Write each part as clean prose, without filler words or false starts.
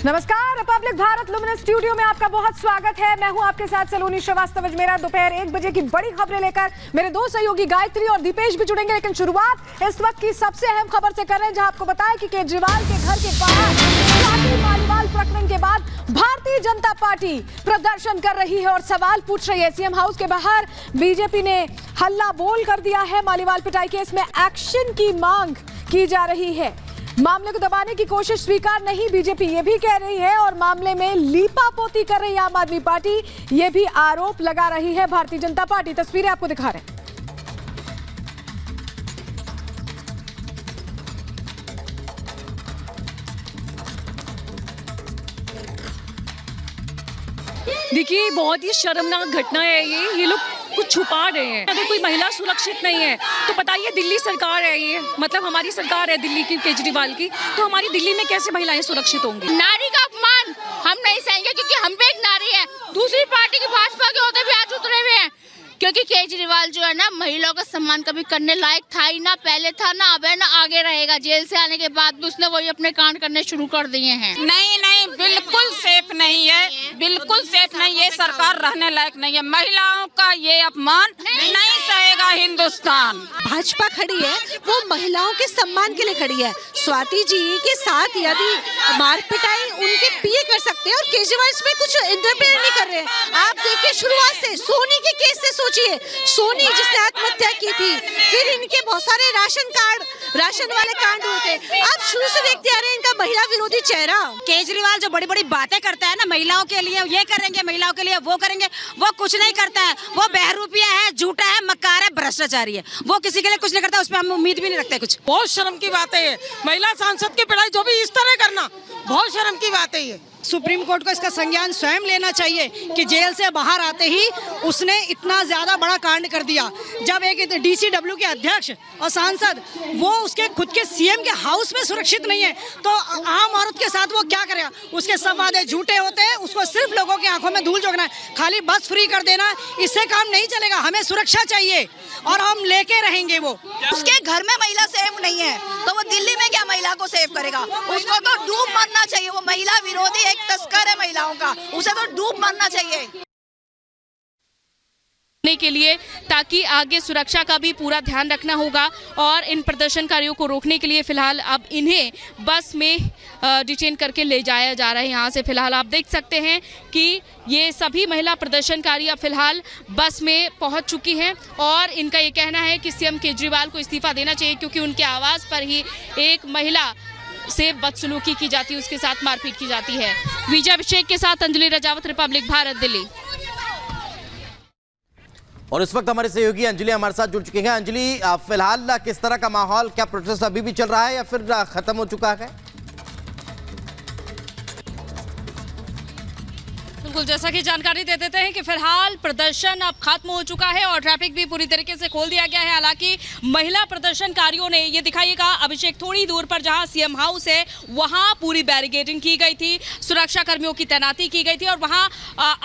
नमस्कार, Republic Bharat luminous studio में आपका बहुत स्वागत है। मैं हूं आपके साथ सलोनी श्रीवास्तव। मेरा दोपहर 1 बजे की बड़ी खबरें लेकर मेरे दो सहयोगी गायत्री और दीपेश भी जुड़ेंगे। लेकिन शुरुआत इस वक्त की सबसे अहम खबर से कर रहे हैं, जहां आपको बताया कि केजरीवाल के घर के बाहर स्वाति मालीवाल प्रकरण के बाद भारतीय जनता पार्टी प्रदर्शन कर रही है और सवाल पूछ रही है। सीएम हाउस के बाहर बीजेपी ने हल्ला बोल कर दिया है। मालीवाल पिटाई केस में एक्शन की मांग की जा रही है। मामले को दबाने की कोशिश स्वीकार नहीं, बीजेपी ये भी कह रही है, और मामले में लीपापोती कर रही है आम आदमी पार्टी, ये भी आरोप लगा रही है भारतीय जनता पार्टी। तस्वीरें आपको दिखा रहे हैं। देखिए, बहुत ही शर्मनाक घटना है ये लोग कुछ छुपा रहे हैं। अगर कोई महिला सुरक्षित नहीं है तो बताइए, दिल्ली सरकार है ये, मतलब हमारी सरकार है दिल्ली की, केजरीवाल की, तो हमारी दिल्ली में कैसे महिलाएं सुरक्षित होंगी? नारी का अपमान हम नहीं सहेंगे, क्योंकि हम भी एक नारी है। दूसरी पार्टी की भाजपा के होते भी आज उतरे हुए हैं, क्योंकि केजरीवाल जो है ना, महिलाओं का सम्मान कभी करने लायक था ही ना, पहले था ना, अब है ना, आगे रहेगा। जेल से आने के बाद भी उसने वही अपने कांड करने शुरू कर दिए हैं। नहीं, बिल्कुल सेफ नहीं है, बिल्कुल सेफ नहीं, ये सरकार रहने लायक नहीं है। महिलाओं का ये अपमान नहीं सहेगा हिंदुस्तान। भाजपा खड़ी है, वो महिलाओं के सम्मान के लिए खड़ी है। स्वाति जी के साथ यदि मार पिटाई उनके पीए कर सकते हैं और केजरीवाल इसमें कुछ इंटरफेयर नहीं कर रहे हैं। आप देखिए, शुरुआत से सोनी के केस से सोचिए, सोनी जिसने आत्महत्या की थी, फिर इनके बहुत सारे राशन वाले कांड हुए थे। आप शुरू से देखते आ रहे हैं इनका महिला विरोधी चेहरा। केजरीवाल जो बड़ी बड़ी बातें करता है ना, महिलाओं के लिए ये करेंगे, महिलाओं के लिए वो करेंगे, वो कुछ नहीं करता है। वो बहरूपिया है, झूठा है, मक्कार है, भ्रष्टाचारी है। वो किसी के लिए कुछ नहीं करता, उसमें हम उम्मीद भी नहीं रखते कुछ। बहुत शर्म की बात है ये, महिला सांसद की पिटाई जो भी इस तरह करना, बहुत शर्म की बात है ये। सुप्रीम कोर्ट को इसका संज्ञान स्वयं लेना चाहिए कि जेल से बाहर आते ही उसने इतना ज्यादा बड़ा कांड कर दिया। जब एक डीसीडब्ल्यू के अध्यक्ष और सांसद वो उसके खुद के सीएम के हाउस में सुरक्षित नहीं है, तो आम औरत के साथ वो क्या करेगा? उसके सब वादे झूठे होते हैं, उसको सिर्फ लोगों की आंखों में धूल झोंकना है, खाली बस फ्री कर देना, इससे काम नहीं चलेगा। हमें सुरक्षा चाहिए और हम लेके रहेंगे। वो उसके घर में महिला सेफ नहीं है, तो वो दिल्ली में क्या महिला को सेफ करेगा? उसको तो डूब मरना चाहिए। वो महिला विरोधी एक तस्कर है महिलाओं का, उसे तो डूब मरना चाहिए के लिए, ताकि आगे सुरक्षा का भी पूरा ध्यान रखना होगा। और इन प्रदर्शनकारियों को रोकने के लिए फिलहाल अब इन्हें बस में डिटेन करके ले जाया जा रहा है। यहाँ से फिलहाल आप देख सकते हैं कि ये सभी महिला प्रदर्शनकारी अब फिलहाल बस में पहुँच चुकी हैं और इनका ये कहना है कि सीएम केजरीवाल को इस्तीफा देना चाहिए, क्योंकि उनके आवाज़ पर ही एक महिला से बदसलूकी की जाती है, उसके साथ मारपीट की जाती है। विजय अभिषेक के साथ अंजलि रजावत, रिपब्लिक भारत, दिल्ली। और इस वक्त हमारे सहयोगी अंजलि हमारे साथ जुड़ चुके हैं। अंजलि, फिलहाल किस तरह का माहौल, क्या प्रोटेस्ट अभी भी चल रहा है या फिर खत्म हो चुका है? बिल्कुल, जैसा कि जानकारी दे देते हैं कि फिलहाल प्रदर्शन अब खत्म हो चुका है और ट्रैफिक भी पूरी तरीके से खोल दिया गया है। हालांकि महिला प्रदर्शनकारियों ने, ये दिखाइएगा अभिषेक, थोड़ी दूर पर जहां सीएम हाउस है वहां पूरी बैरिकेडिंग की गई थी, सुरक्षा कर्मियों की तैनाती की गई थी और वहां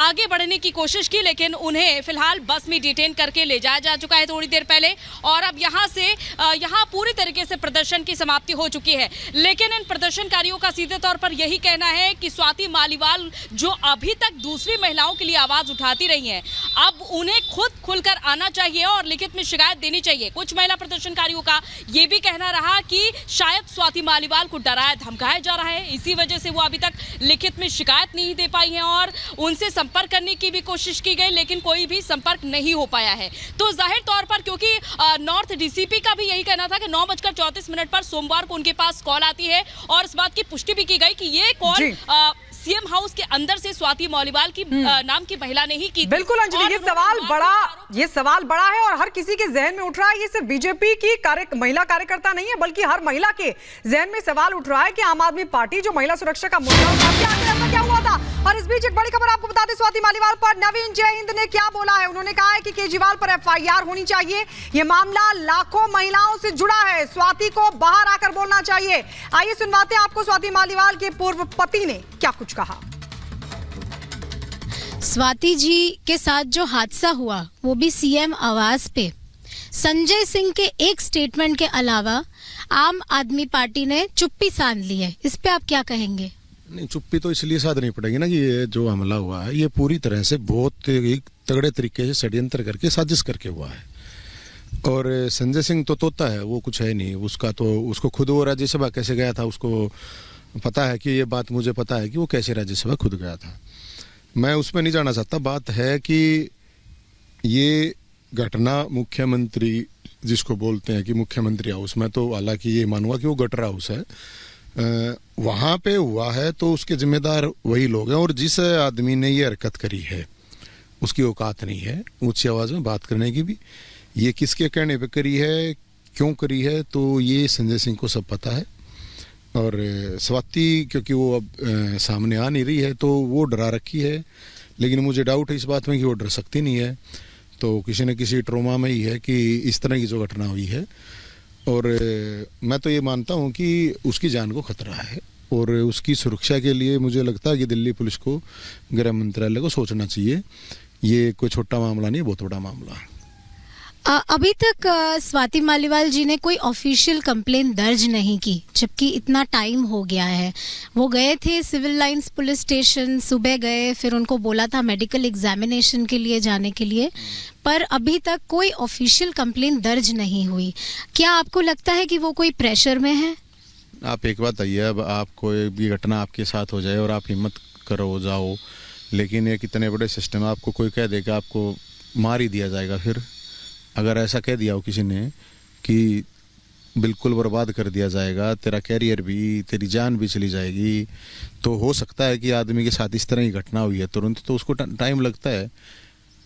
आगे बढ़ने की कोशिश की, लेकिन उन्हें फिलहाल बस में डिटेन करके ले जाया जा चुका है थोड़ी देर पहले। और अब यहाँ पूरी तरीके से प्रदर्शन की समाप्ति हो चुकी है। लेकिन इन प्रदर्शनकारियों का सीधे तौर पर यही कहना है कि स्वाति मालीवाल जो अभी तक दूसरी महिलाओं के लिए आवाज उठाती रही हैं, अब उन्हें खुद खुलकर आना चाहिए और लिखित में शिकायत देनी चाहिए। कुछ महिला प्रदर्शनकारियों का यह भी कहना रहा कि शायद स्वाति मालीवाल को डराया धमकाया जा रहा है, इसी वजह से वो अभी तक लिखित में शिकायत नहीं दे पाई हैं और उनसे संपर्क करने की भी कोशिश की गई, लेकिन कोई भी संपर्क नहीं हो पाया है। तो जाहिर तौर पर, क्योंकि नॉर्थ डीसीपी का भी यही कहना था कि 9:34 पर सोमवार को उनके पास कॉल आती है और इस बात की पुष्टि भी की गई कि ये कॉल सीएम हाउस के अंदर से स्वाति मालीवाल की नाम की महिला ने ही की। बिल्कुल अंजलि, ये सवाल बड़ा है और हर किसी के जहन में उठ रहा है। ये सिर्फ बीजेपी की महिला कार्यकर्ता नहीं है, बल्कि हर महिला के जहन में सवाल उठ रहा है कि आम आदमी पार्टी जो महिला सुरक्षा का मुद्दा उठाती है, आखिर ऐसा क्या हुआ था? और इस बीच एक बड़ी खबर आपको बता दें, स्वाति मालीवाल पर नवीन जयहिंद ने क्या बोला है। उन्होंने कहा है कि केजरीवाल पर एफआईआर होनी चाहिए, ये मामला लाखों महिलाओं से जुड़ा है, स्वाति को बाहर आकर बोलना चाहिए। आइए सुनवाते हैं आपको स्वाति मालीवाल के पूर्व पति ने क्या कुछ कहा। स्वाति जी के साथ जो हादसा हुआ वो भी सीएम आवास पे, संजय सिंह के एक स्टेटमेंट के अलावा आम आदमी पार्टी ने चुप्पी साध ली है, इस पे आप क्या कहेंगे? नहीं, चुप्पी तो इसलिए साधनी पड़ेगी ना कि ये जो हमला हुआ है ये पूरी तरह से बहुत एक तगड़े तरीके से षड्यंत्र करके साजिश करके हुआ है। और संजय सिंह तो तोता है, वो कुछ है नहीं उसका, तो उसको खुद वो राज्यसभा कैसे गया था उसको पता है कि ये बात मुझे पता है कि वो कैसे राज्यसभा खुद गया था। मैं उसमें नहीं जाना चाहता। बात है कि ये घटना मुख्यमंत्री जिसको बोलते हैं कि मुख्यमंत्री हाउस में, तो हालांकि ये मानूंगा कि वो गटर हाउस है, वहाँ पे हुआ है तो उसके जिम्मेदार वही लोग हैं। और जिस आदमी ने ये हरकत करी है उसकी औकात नहीं है ऊंची आवाज़ में बात करने की भी। ये किसके कहने पे करी है, क्यों करी है, तो ये संजय सिंह को सब पता है। और स्वाति क्योंकि वो अब सामने आ नहीं रही है तो वो डरा रखी है, लेकिन मुझे डाउट है इस बात में कि वो डर सकती नहीं है। तो किसी न किसी ट्रोमा में ही है कि इस तरह की जो घटना हुई है। और मैं तो ये मानता हूँ कि उसकी जान को खतरा है और उसकी सुरक्षा के लिए मुझे लगता है कि दिल्ली पुलिस को, गृह मंत्रालय को सोचना चाहिए। ये कोई छोटा मामला नहीं, बहुत बड़ा मामला है। अभी तक स्वाति मालीवाल जी ने कोई ऑफिशियल कंप्लेन दर्ज नहीं की, जबकि इतना टाइम हो गया है। वो गए थे सिविल लाइंस पुलिस स्टेशन, सुबह गए, फिर उनको बोला था मेडिकल एग्जामिनेशन के लिए जाने के लिए, पर अभी तक कोई ऑफिशियल कंप्लेन दर्ज नहीं हुई। क्या आपको लगता है कि वो कोई प्रेशर में है? आप एक बात आइए, अब आप कोई भी घटना आपके साथ हो जाए और आप हिम्मत करो जाओ, लेकिन ये कितने बड़े सिस्टम, आपको कोई कह दे कि आपको मार ही दिया जाएगा, फिर अगर ऐसा कह दिया हो किसी ने कि बिल्कुल बर्बाद कर दिया जाएगा, तेरा कैरियर भी, तेरी जान भी चली जाएगी, तो हो सकता है कि आदमी के साथ इस तरह की घटना हुई है तुरंत, तो उसको टाइम लगता है।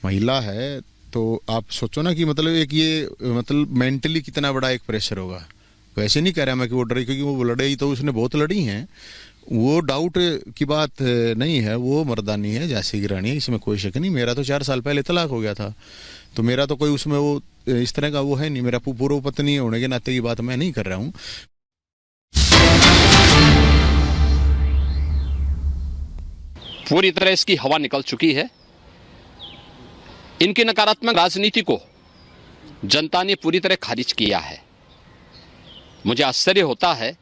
महिला है तो आप सोचो ना कि मतलब एक ये मतलब मेंटली कितना बड़ा एक प्रेशर होगा। वैसे नहीं कह रहा मैं कि वो डरी, क्योंकि वो लड़े तो उसने बहुत लड़ी हैं, वो डाउट की बात नहीं है, वो मर्दानी है, जैसी की रानी है, इसमें कोई शक नहीं। मेरा तो 4 साल पहले तलाक हो गया था, तो मेरा तो कोई उसमें वो इस तरह का वो है नहीं। मेरा पूर्व पत्नी होने के नाते की बात मैं नहीं कर रहा हूँ। पूरी तरह इसकी हवा निकल चुकी है। इनकी नकारात्मक राजनीति को जनता ने पूरी तरह खारिज किया है। मुझे आश्चर्य होता है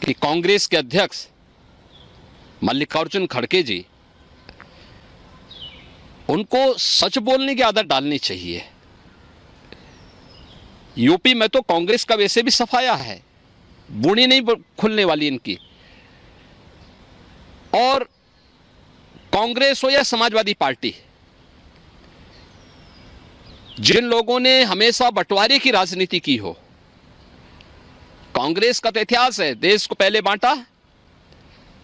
कि कांग्रेस के अध्यक्ष मल्लिकार्जुन खड़गे जी, उनको सच बोलने की आदत डालनी चाहिए। यूपी में तो कांग्रेस का वैसे भी सफाया है, बूढ़ी नहीं खुलने वाली इनकी। और कांग्रेस हो या समाजवादी पार्टी, जिन लोगों ने हमेशा बंटवारे की राजनीति की हो, कांग्रेस का तो इतिहास है, देश को पहले बांटा,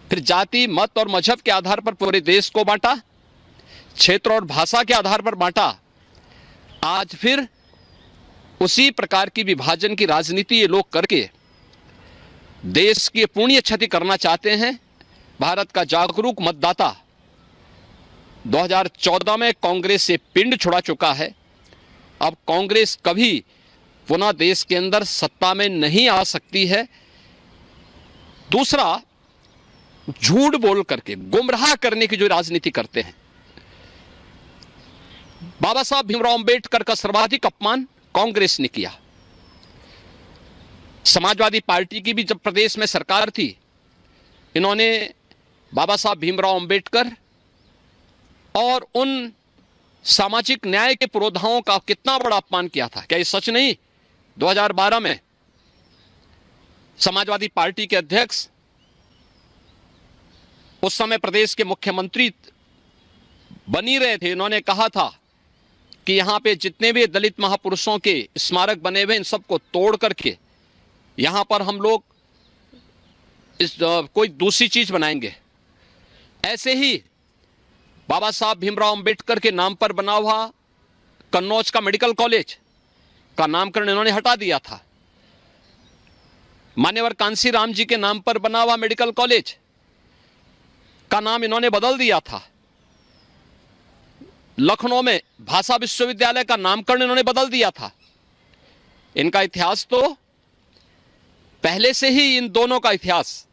फिर जाति, मत और मजहब के आधार पर पूरे देश को बांटा, क्षेत्र और भाषा के आधार पर बांटा। आज फिर उसी प्रकार की विभाजन की राजनीति ये लोग करके देश की पुण्य क्षति करना चाहते हैं। भारत का जागरूक मतदाता 2014 में कांग्रेस से पिंड छुड़ा चुका है। अब कांग्रेस कभी पुनः देश के अंदर सत्ता में नहीं आ सकती है। दूसरा, झूठ बोल करके गुमराह करने की जो राजनीति करते हैं, बाबा साहब भीमराव अंबेडकर का सर्वाधिक अपमान कांग्रेस ने किया। समाजवादी पार्टी की भी जब प्रदेश में सरकार थी, इन्होंने बाबा साहब भीमराव अंबेडकर और उन सामाजिक न्याय के पुरोधाओं का कितना बड़ा अपमान किया था। क्या ये सच नहीं? 2012 में समाजवादी पार्टी के अध्यक्ष, उस समय प्रदेश के मुख्यमंत्री बनी रहे थे, इन्होंने कहा था कि यहां पे जितने भी दलित महापुरुषों के स्मारक बने हुए इन सबको तोड़ करके यहां पर हम लोग कोई दूसरी चीज बनाएंगे। ऐसे ही बाबा साहब भीमराव अंबेडकर के नाम पर बना हुआ कन्नौज का मेडिकल कॉलेज का नामकरण इन्होंने हटा दिया था। मान्यवर कांसी राम जी के नाम पर बना हुआ मेडिकल कॉलेज का नाम इन्होंने बदल दिया था। लखनऊ में भाषा विश्वविद्यालय का नामकरण इन्होंने बदल दिया था। इनका इतिहास तो पहले से ही, इन दोनों का इतिहास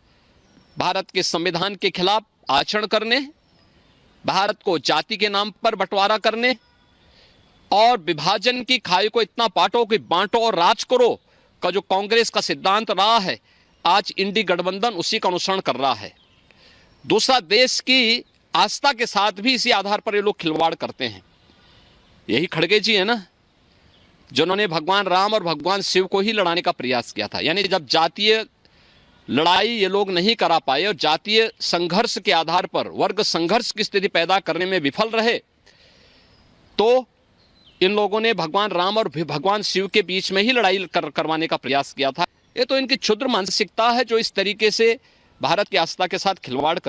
भारत के संविधान के खिलाफ आचरण करने, भारत को जाति के नाम पर बंटवारा करने और विभाजन की खाई को इतना बांटो कि बांटो और राज करो का जो कांग्रेस का सिद्धांत रहा है, आज इंडी गठबंधन उसी का अनुसरण कर रहा है। दूसरा, देश की आस्था के साथ भी इसी आधार पर ये लोग खिलवाड़ करते हैं। यही खड़गे जी है ना, जिन्होंने भगवान राम और भगवान शिव को ही लड़ाने का प्रयास किया था। यानी जब जातीय लड़ाई ये लोग नहीं करा पाए और जातीय संघर्ष के आधार पर वर्ग संघर्ष की स्थिति पैदा करने में विफल रहे, तो इन लोगों ने भगवान राम और भगवान शिव के बीच में ही लड़ाई करवाने का प्रयास किया था। ये तो इनकी क्षुद्र मानसिकता है जो इस तरीके से भारत की आस्था के साथ खिलवाड़ कर